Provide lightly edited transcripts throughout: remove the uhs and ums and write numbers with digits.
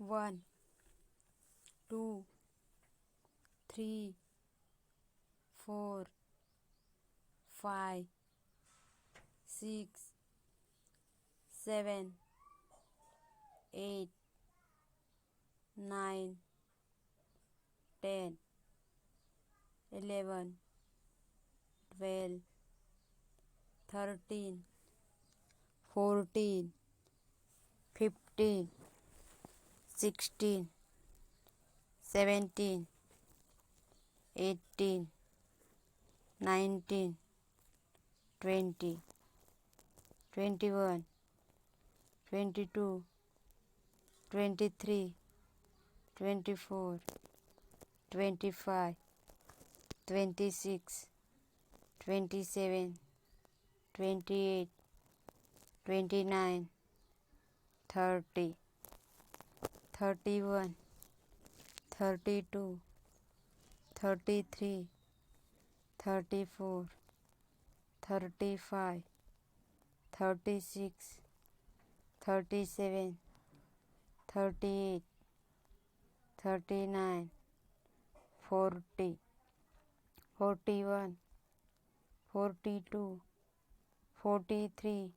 1 2 3 4 5 6 7 8 9 10 11 12 13 14 15 16 17 18 19 20 21 22 23 24 25 26 27 28 29 30 31 32 33 34 35 36 37 38 39 40 41 42 43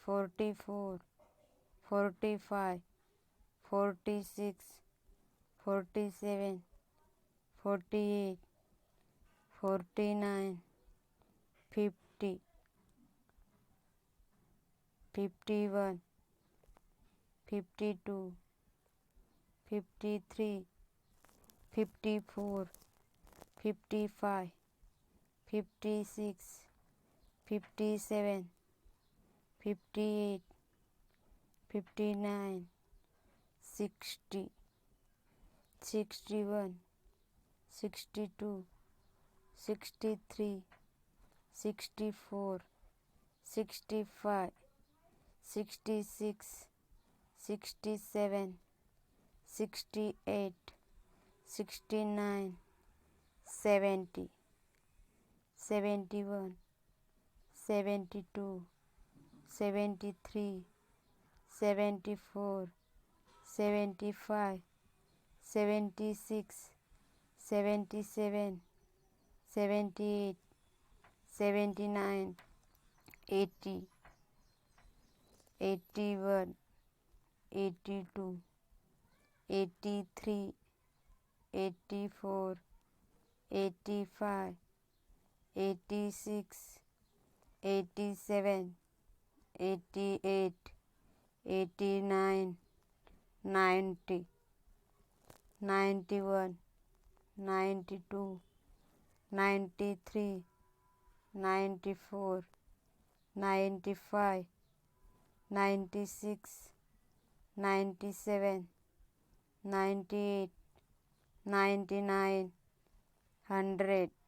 44 45 46 47 48 49 50 51 52 53 54 55 56 57 58 59 60 61 62 63 64 65 66 67 68 69 70 71 72 73 74 75 76 77 78 79 80 81 82 83 84 85 86 87 88 89 90 91 92 93 94 95 96 97 98 99 100